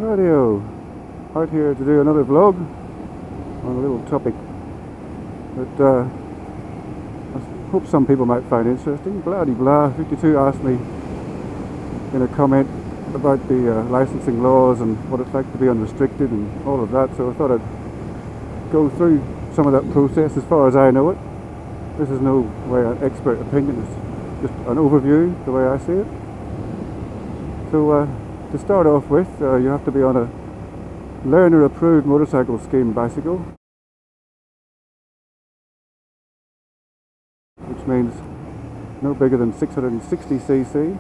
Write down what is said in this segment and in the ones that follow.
Radio, out here to do another vlog on a little topic that I hope some people might find interesting. Blah de blah 52 asked me in a comment about the licensing laws and what it's like to be unrestricted and all of that, so I thought I'd go through some of that process as far as I know it. This is no way an expert opinion, it's just an overview the way I see it. So to start off with, you have to be on a learner approved motorcycle scheme bicycle, which means no bigger than 660cc,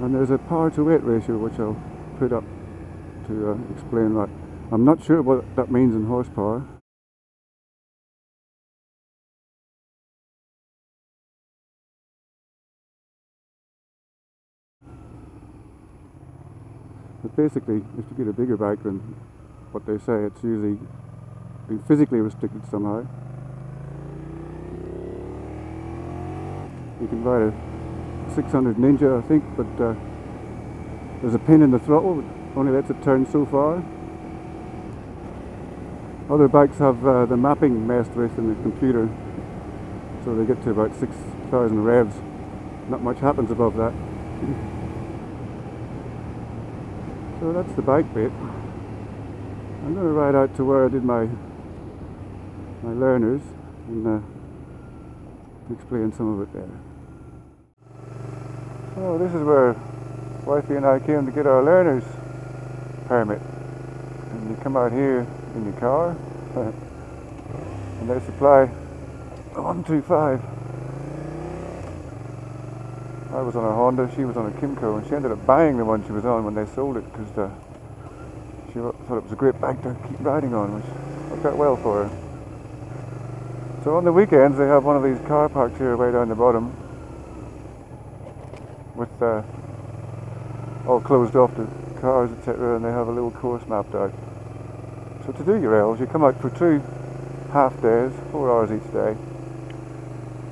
and there's a power to weight ratio which I'll put up to explain that. I'm not sure what that means in horsepower. But basically, if you get a bigger bike than what they say, it's usually been physically restricted somehow. You can ride a 600 Ninja, I think, but there's a pin in the throttle that only lets it turn so far. Other bikes have the mapping messed with in the computer, so they get to about 6,000 revs. Not much happens above that. So that's the bike bit. I'm going to ride out to where I did my learners and explain some of it there. So this is where wifey and I came to get our learners permit. And you come out here in your car and they supply a 125. I was on a Honda, she was on a Kimco, and she ended up buying the one she was on when they sold it because she thought it was a great bike to keep riding on, which worked out well for her. So on the weekends they have one of these car parks here way down the bottom with all closed off to cars, etc., and they have a little course mapped out. So to do your L's you come out for 2 half days, 4 hours each day,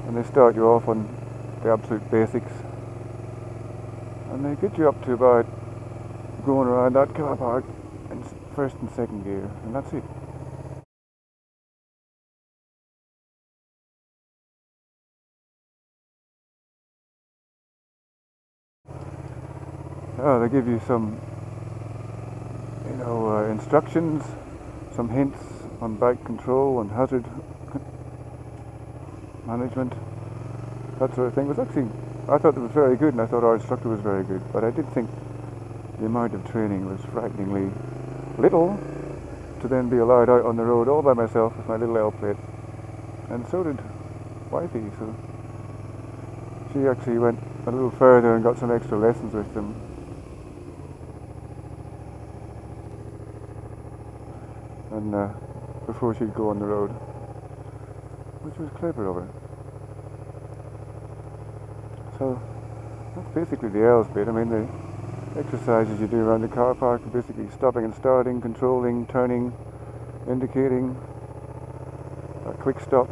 and they start you off on the absolute basics. And they get you up to about going around that car park in first and second gear, and that's it. They give you some, instructions, some hints on bike control and hazard management, that sort of thing. It was actually, I thought it was very good, and I thought our instructor was very good, but I did think the amount of training was frighteningly little to then be allowed out on the road all by myself with my little L plate, and so did wifey, so she actually went a little further and got some extra lessons with them. And before she'd go on the road, which was clever of her. So that's basically the L's bit. I mean, the exercises you do around the car park are basically stopping and starting, controlling, turning, indicating, quick stop,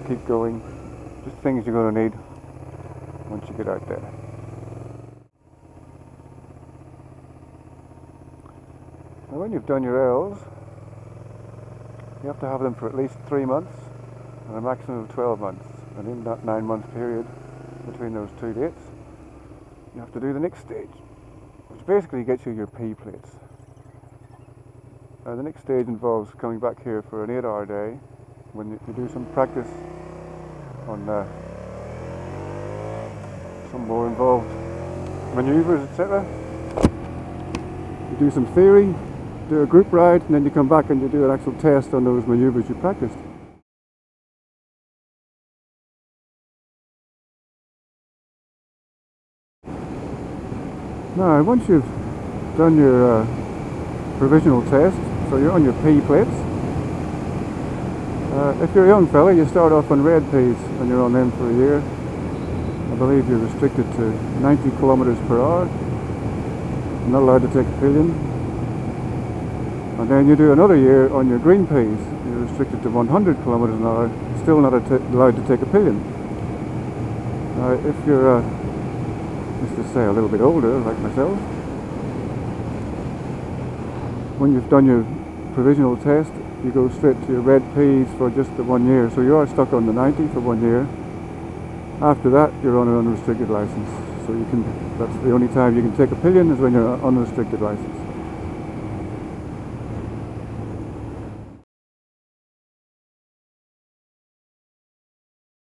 keep going. Just things you're going to need once you get out there. Now when you've done your L's, you have to have them for at least 3 months and a maximum of 12 months. And in that 9-month period between those 2 dates, you have to do the next stage, which basically gets you your P plates. The next stage involves coming back here for an 8-hour day when you do some practice on some more involved manoeuvres, etc. You do some theory, do a group ride, and then you come back and you do an actual test on those manoeuvres you practiced. Now, once you've done your provisional test, so you're on your P plates, if you're a young fella, you start off on red Ps and you're on them for a year. I believe you're restricted to 90 kilometers per hour. You're not allowed to take a pillion. And then you do another year on your green Ps. You're restricted to 100 kilometers an hour, still not allowed to take a pillion. If you're let's just say a little bit older, like myself. When you've done your provisional test, you go straight to your red Ps for just the 1 year. So you are stuck on the 90 for 1 year. After that, you're on an unrestricted license. So you can, that's the only time you can take a pillion is when you're on unrestricted license.